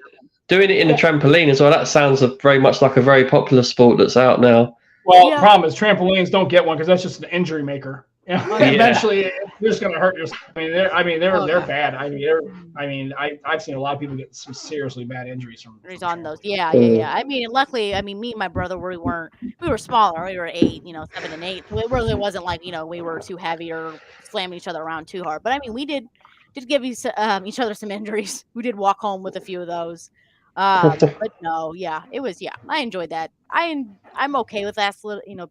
doing it in a trampoline as well, that sounds very much like a very popular sport that's out now. Well, the problem is trampolines don't get one because that's just an injury maker. Eventually, they're just going to hurt yourself. I mean, they're bad. I've seen a lot of people get some seriously bad injuries from on those. Yeah. I mean, luckily, me and my brother, we were smaller. We were 8, 7 and 8. So it really wasn't like, we were too heavy or slamming each other around too hard. But I mean, we did give each other some injuries. We did walk home with a few of those. But no, it was, I enjoyed that. I'm okay with that,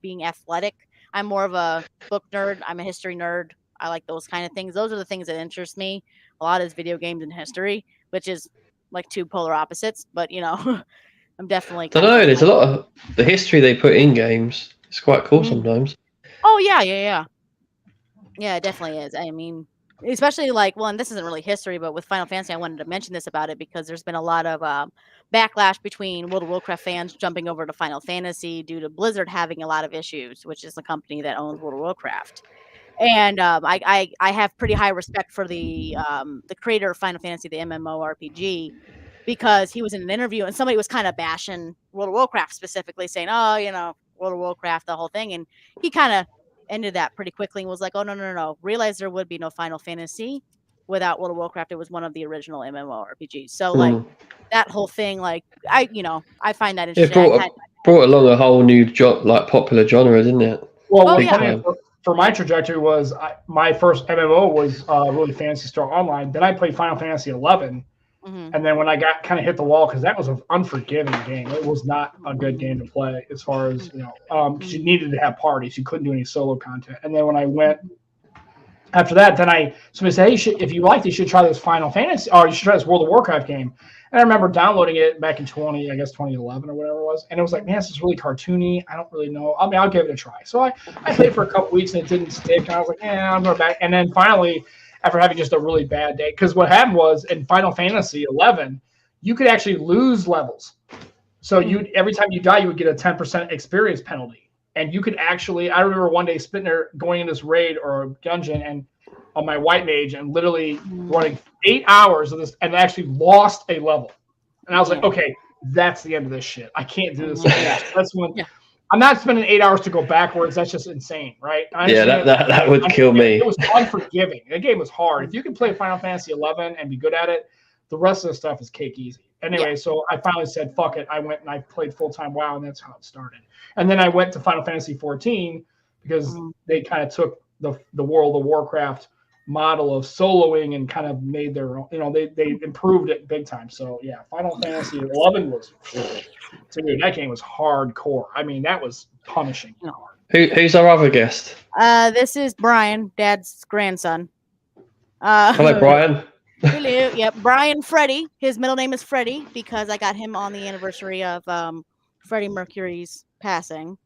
being athletic. I'm more of a book nerd. I'm a history nerd. I like those kind of things. Those are the things that interest me. A lot is video games and history, which is like 2 polar opposites, but I'm definitely. I don't know. There's a lot of the history they put in games. It's quite cool sometimes. Oh yeah. Yeah, it definitely is. I mean, especially and this isn't really history, but with Final Fantasy, I wanted to mention this about it because there's been a lot of backlash between World of Warcraft fans jumping over to Final Fantasy due to Blizzard having a lot of issues, which is the company that owns World of Warcraft. And I have pretty high respect for the creator of Final Fantasy, the MMORPG, because he was in an interview and somebody was kind of bashing World of Warcraft specifically, saying, World of Warcraft, the whole thing. And he kind of ended that pretty quickly and was like, oh, no. Realized there would be no Final Fantasy without World of Warcraft. It was one of the original MMORPGs. So that whole thing, I find that interesting. It brought along a whole new popular genre, didn't it? Well, for my trajectory was my first MMO was really Phantasy Star Online. Then I played Final Fantasy 11, And then when I got kind of hit the wall, because that was an unforgiving game. It was not a good game to play as far as, because you needed to have parties. You couldn't do any solo content. And then when I went after that, then somebody said, hey, if you liked it, you should try this Final Fantasy, or you should try this World of Warcraft game. And I remember downloading it back in 2011 or whatever it was. And it was like, man, this is really cartoony. I don't really know. I mean, I'll give it a try. So I played for a couple weeks and it didn't stick. And I was like, yeah, I'm going back. And then finally, after having just a really bad day, because what happened was in Final Fantasy 11, you could actually lose levels. So every time you die, you would get a 10% experience penalty. And you could actually, I remember one day sitting there going in this raid or dungeon and on my white mage and literally running 8 hours of this and actually lost a level. And I was like, okay, that's the end of this shit. I can't do this. That's when I'm not spending 8 hours to go backwards. That's just insane, right? That would kill me. It was unforgiving. The game was hard. If you can play Final Fantasy 11 and be good at it, the rest of the stuff is cake easy. Anyway, so I finally said, fuck it. I went and I played full-time WoW, and that's how it started. And then I went to Final Fantasy 14 because they kind of took the World of Warcraft model of soloing and kind of made their own, they improved it big time. So yeah, Final Fantasy 11 was, dude, that game was hardcore. I mean, that was punishing. Who's our other guest? This is Brian, Dad's grandson. Hello, Brian. Hello. Yep, Brian Freddie. His middle name is Freddie because I got him on the anniversary of Freddie Mercury's passing.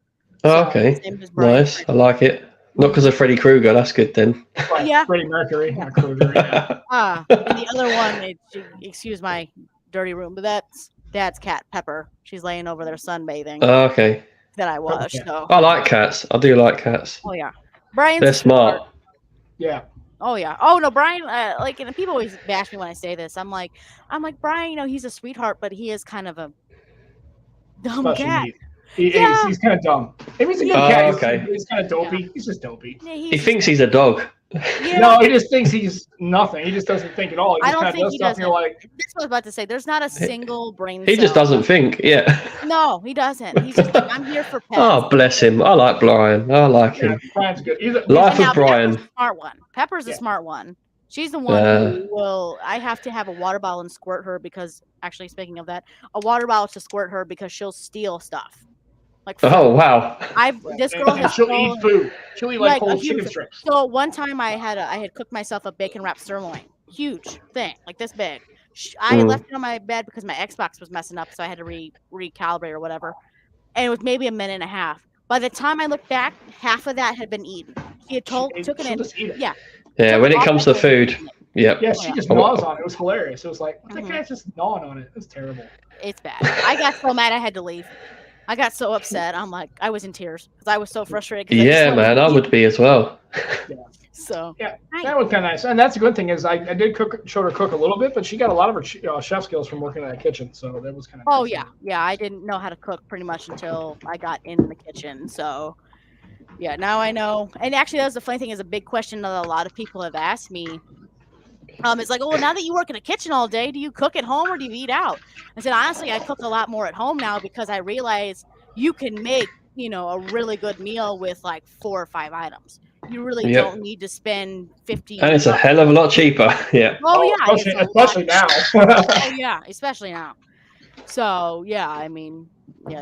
Oh, okay. Nice. Freddie. I like it. Not because of Freddy Krueger. That's good then. Right. Yeah. Freddie Mercury. Not Krueger. And the other one, excuse my dirty room, but that's Dad's cat, Pepper. She's laying over there sunbathing. Oh, okay. That I watched. So. I like cats. I do like cats. Oh, yeah. Brian's They're smart. Yeah. Oh yeah. Oh no, Brian. And people always bash me when I say this. I'm like, Brian. He's a sweetheart, but he is kind of a dumb cat. He's kind of dumb. If he's a good cat, okay. He's kind of dopey. Yeah. He's just dopey. Yeah, he thinks he's a dog. Yeah. No, he just thinks he's nothing. He just doesn't think at all. I don't think he does. You're like, that's what I was about to say. There's not a single brain cell. He just doesn't think. Yeah. No, he doesn't. He's just like, I'm here for pets. Oh, bless him. I like Brian. I like him. Brian's good. Life of Brian. Pepper's a smart one. Pepper's a smart one. She's the one who will. I have to have a water bottle and squirt her because, actually, speaking of that, a water bottle to squirt her because she'll steal stuff. Like food. Oh wow! This girl has she'll eat food. She'll eat like whole chicken strips. So one time I had cooked myself a bacon wrapped sirloin, huge thing like this big. I left it on my bed because my Xbox was messing up, so I had to recalibrate or whatever. And it was maybe a minute and a half. By the time I looked back, half of that had been eaten. She had took it in. Yeah. Yeah. When it comes to food. Yep. Yeah, she just gnaws on it. It was hilarious. It was like, that guy's just gnawing on it. It's terrible. It's bad. I got so mad I had to leave. I got so upset. I'm like, I was in tears because I was so frustrated. Yeah, man, I would be as well. Yeah. So yeah, that was kind of nice. And that's a good thing is I did show her cook a little bit, but she got a lot of her chef skills from working in that kitchen. So that was kind of. Oh nice. Yeah. I didn't know how to cook pretty much until I got in the kitchen. So yeah, now I know. And actually, that was the funny thing is a big question that a lot of people have asked me. It's like, now that you work in a kitchen all day, do you cook at home or do you eat out? I said, honestly, I cook a lot more at home now because I realize you can make, a really good meal with like 4 or 5 items. You really don't need to spend $50. And it's a hell of a lot cheaper. Yeah. Oh yeah. Especially now. Oh yeah, especially now. So yeah, I mean,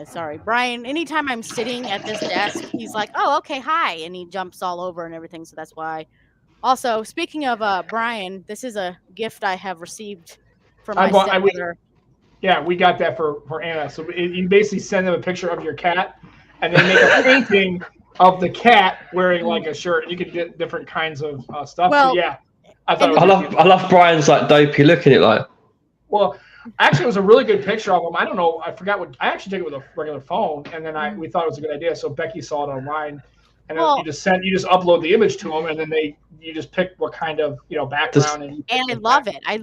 sorry. Brian, anytime I'm sitting at this desk, he's like, oh, okay, hi. And he jumps all over and everything. So that's why. Also, speaking of Brian, this is a gift I have received from my stepmother. We got that for Anna. So you basically send them a picture of your cat, and they make a painting of the cat wearing like a shirt. You could get different kinds of stuff. Well, so, I thought. I love Brian's like dopey looking at like. Well, actually, it was a really good picture of him. I don't know. I forgot what. I actually took it with a regular phone, and then we thought it was a good idea. So Becky saw it online. And you just upload the image to them, and then you just pick what kind of background. And I love it. I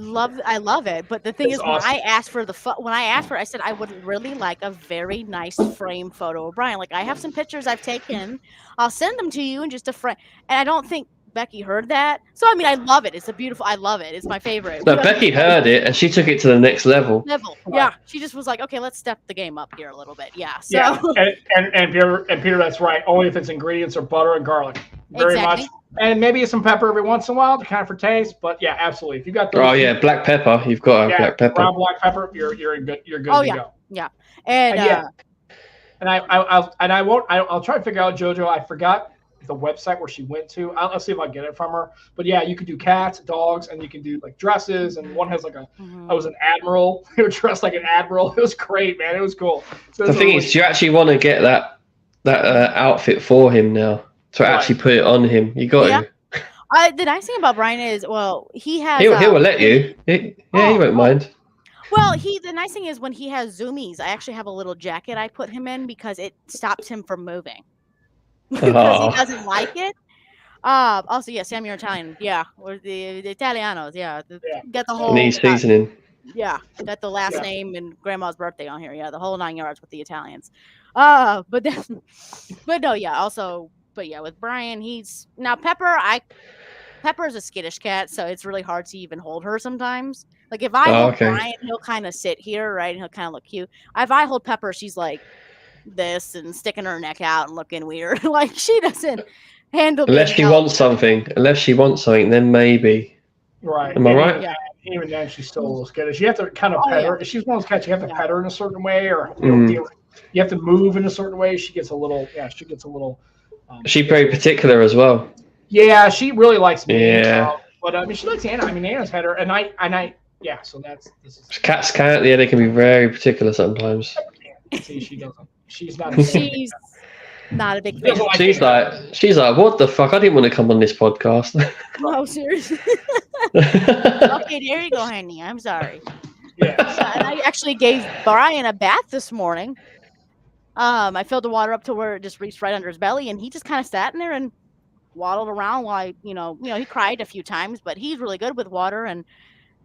love it. But the thing is, awesome. When I asked for it, I said I would really like a very nice frame photo of Brian. Like I have some pictures I've taken. I'll send them to you in just a frame. And I don't think Becky heard that. So I mean, I love it. It's a beautiful. I love it. It's my favorite. No, Becky heard it and she took it to the next level. Yeah, she just was like, okay, let's step the game up here a little bit. Yeah. So. Yeah, and Peter, that's right. Only if its ingredients are butter and garlic. Very much. And maybe some pepper every once in a while to kind of for taste. But yeah, absolutely. If you got those, black pepper. You've got to have black pepper. Brown black pepper. You're good. You're good to go. Yeah. And I'll try to figure out JoJo. I forgot the website where she went to. I'll see if I get it from her. But yeah, you could do cats, dogs, and you can do like dresses. And one has like I was an admiral. They were dressed like an admiral. It was great, man. It was cool. So the thing is, you actually want to get that outfit for him now to actually put it on him. You got to. The nice thing about Brian is, well, he has. He'll let you. He won't mind. Well, the nice thing is when he has zoomies, I actually have a little jacket I put him in because it stops him from moving. Because he doesn't like it. Also, yeah, Sam, you're Italian. Yeah, or the Italianos. Yeah, got the whole needs seasoning. Yeah, got the last name and grandma's birthday on here. Yeah, the whole 9 yards with the Italians. But no, yeah. Also, but yeah, with Brian, he's now Pepper. Pepper is a skittish cat, so it's really hard to even hold her sometimes. Like if I hold Brian, he'll kind of sit here, right, and he'll kind of look cute. If I hold Pepper, she's like this and sticking her neck out and looking weird. Like she doesn't handle. Unless she wants something, then maybe. Right. Am I right? Yeah. Even then, she's still a little skittish. You have to kind of pet her. If she's one of those cats, you have to pet her in a certain way, or you have to move in a certain way. She gets a little. She's very particular as well. Yeah, she really likes me. Yeah. But I mean, she likes Anna. I mean, Anna's had her, and I. Yeah. So cats can. Yeah, they can be very particular sometimes. See, she doesn't. She's not. She's not a big fan. She's like, what the fuck? I didn't want to come on this podcast. No, seriously. Okay, there you go, honey. I'm sorry. Yeah. And I actually gave Brian a bath this morning. I filled the water up to where it just reached right under his belly, and he just kind of sat in there and waddled around while he cried a few times, but he's really good with water, and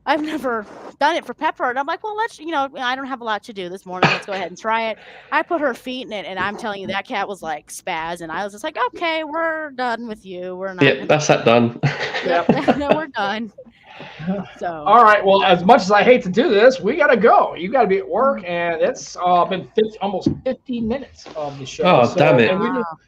I've never done it for Pepper. And I'm like, well, let's, I don't have a lot to do this morning. Let's go ahead and try it. I put her feet in it, and I'm telling you, that cat was like spaz. And I was just like, okay, we're done with you. We're not. Yeah, that's that done. No, we're done. So. All right. Well, as much as I hate to do this, we got to go. You got to be at work, and it's been almost 50 minutes of the show. Oh, damn it.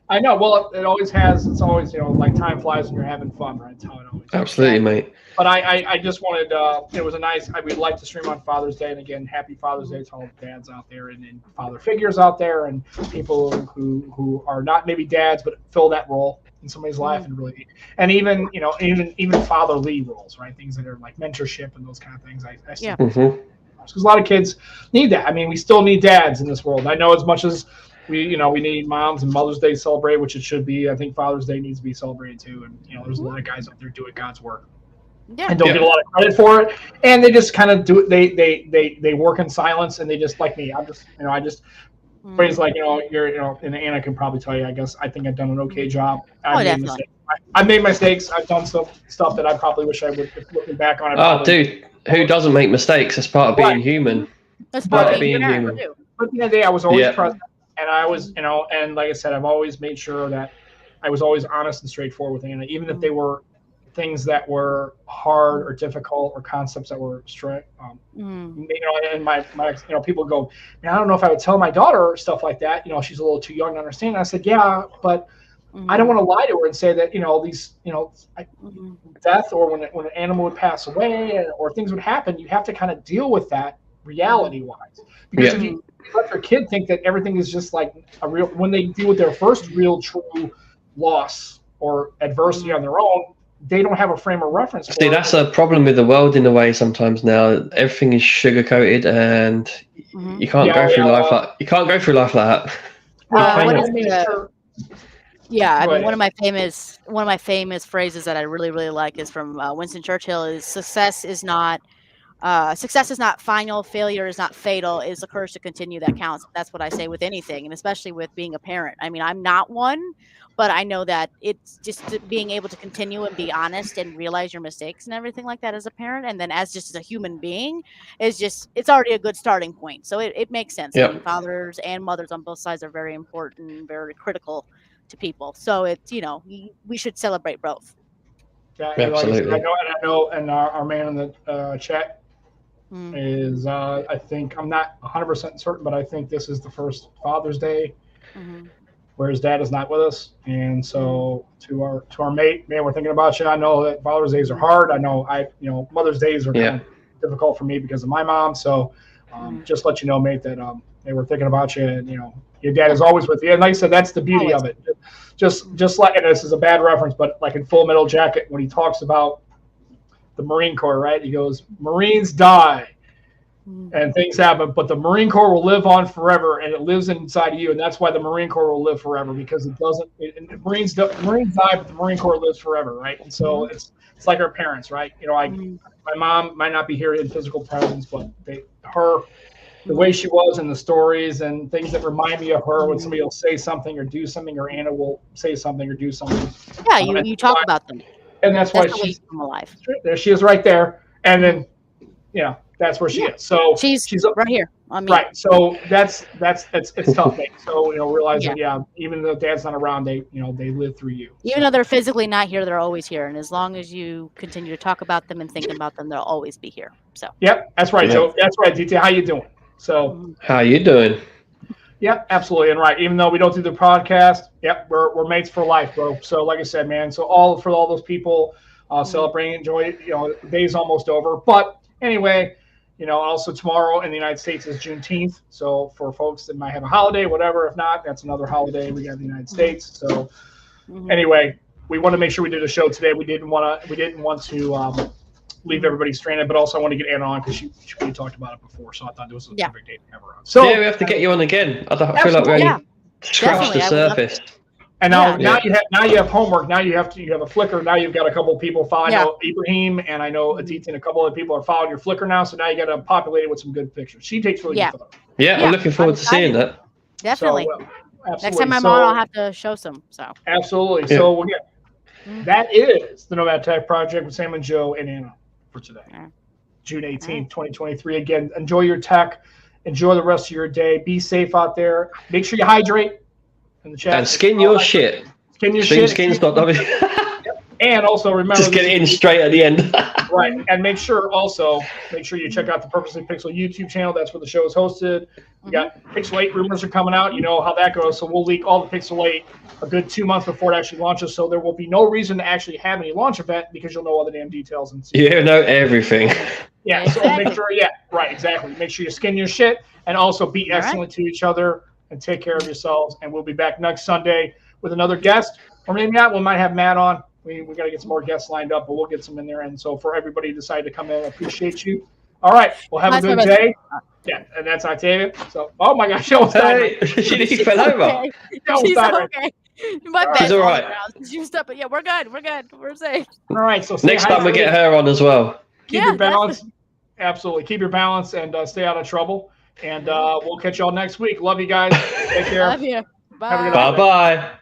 I know. Well, it always has. It's always, like time flies when you're having fun, right? That's how it always is. Absolutely, mate. But I just wanted, it was a nice, we'd like to stream on Father's Day. And again, happy Father's Day to all the dads out there and father figures out there and people who are not maybe dads, but fill that role in somebody's life and really, and even, even fatherly roles, right? Things that are like mentorship and those kind of things. I see. Because a lot of kids need that. I mean, we still need dads in this world. I know as much as we need moms and Mother's Day to celebrate, which it should be. I think Father's Day needs to be celebrated too. And, there's a lot of guys out there doing God's work. Yeah. And don't get a lot of credit for it, and they just kind of do it. They work in silence, and they just like me. Everybody's like, and Anna can probably tell you. I guess I think I've done an okay job. I've made mistakes. I've done stuff that I probably wish I would. Looking back on it. Oh, dude, who doesn't make mistakes? That's part of being human. That's part of being human. But at the end of the day, I was always present, and I was, and like I said, I've always made sure that I was always honest and straightforward with Anna, even if they were things that were hard or difficult or concepts that were strict. And my people go, man, I don't know if I would tell my daughter stuff like that. She's a little too young to understand. And I said, yeah, but I don't want to lie to her and say that, these, death or when an animal would pass away or things would happen, you have to kind of deal with that reality wise. Because if you let your kid think that everything is just like when they deal with their first real true loss or adversity on their own, they don't have a frame of reference. See, that's a problem with the world in a way. Sometimes now everything is sugar coated, and you can't go through life like that. One of my famous phrases that I really really like is from Winston Churchill: "Is success is not final, failure is not fatal. It's the courage to continue that counts." That's what I say with anything, and especially with being a parent. I mean, I'm not one, but I know that it's just being able to continue and be honest and realize your mistakes and everything like that as a parent, and then as a human being, it's already a good starting point. So it makes sense. I mean, fathers and mothers on both sides are very important, very critical to people. So it's we should celebrate both. Absolutely. Like I know, and our man in the chat is, I think, I'm not 100% certain, but I think this is the first Father's Day where his dad is not with us. And so to our mate, man, we're thinking about you. I know that Father's Days are hard. I know Mother's Days are kind of difficult for me because of my mom. So just let you know, mate, that they were thinking about you, and your dad is always with you. And like I said, that's the beauty of it. Just like, and this is a bad reference, but like in Full Metal Jacket, when he talks about the Marine Corps, right? He goes, Marines die and things happen, but the Marine Corps will live on forever, and it lives inside of you. And that's why the Marine Corps will live forever, because it doesn't, Marines die, but the Marine Corps lives forever, right? And so it's like our parents, right? My mom might not be here in physical presence, but the way she was, and the stories and things that remind me of her, when somebody will say something or do something, or Anna will say something or do something. Yeah, you talk about them. And that's why she's alive. There she is, right there. And then, that's where she is. So she's right here on me. Right. So it's tough, mate. So realize that even though Dad's not around, they live through you. Even though they're physically not here, they're always here. And as long as you continue to talk about them and think about them, they'll always be here. So. Yep, that's right, Joe. That's right, DT. How you doing? So. How you doing? Yep, absolutely, and right. Even though we don't do the podcast, we're mates for life, bro. So like I said, man. So for all those people celebrating, enjoy. The day's almost over, but anyway. Also tomorrow in the United States is Juneteenth. So for folks that might have a holiday, whatever, if not, that's another holiday we got in the United States. So anyway, we want to make sure we did a show today. We didn't want to leave everybody stranded, but also I want to get Anna on because we talked about it before. So I thought it was a perfect day to have her on. So we have to get you on again. I feel like we only scratched the surface. And now you have homework. Now you have a Flickr. Now you've got a couple of people following. I know Ibrahim and I know Aditi and a couple of people are following your Flickr now. So now you got to populate it with some good pictures. She takes really good photos. Yeah, I'm looking forward to seeing that. Definitely. Next time I'm on, I'll have to show some. So absolutely. Yeah. So that is the Nomad Tech Project with Sam and Joe and Anna for today, June 18th, 2023. Again, enjoy your tech. Enjoy the rest of your day. Be safe out there. Make sure you hydrate. In the chat. And skin your shit. Skin your shit. Skin's not W. And also remember, just get it in straight at the end. Right. And make sure you check out the Purposely Pixel YouTube channel. That's where the show is hosted. We got Pixel 8 rumors are coming out. You know how that goes. So we'll leak all the Pixel 8 a good 2 months before it actually launches. So there will be no reason to actually have any launch event because you'll know all the damn details. You know everything. Yeah. So make sure. Yeah. Right. Exactly. Make sure you skin your shit and also be excellent to each other. And take care of yourselves. And we'll be back next Sunday with another guest. Or maybe not. We might have Matt on. We got to get some more guests lined up, but we'll get some in there. And so for everybody who decided to come in, I appreciate you. All right. Well, have a good day. Yeah. And that's Octavia. So, oh my gosh. She almost died. She fell over. Okay. She's okay. My bad. She's all right. She was up, but we're good. We're safe. All right. So next time we get her on as well. Keep your balance. Absolutely. Keep your balance and stay out of trouble. And we'll catch y'all next week. Love you guys. Take care. Love you. Bye. Bye-bye.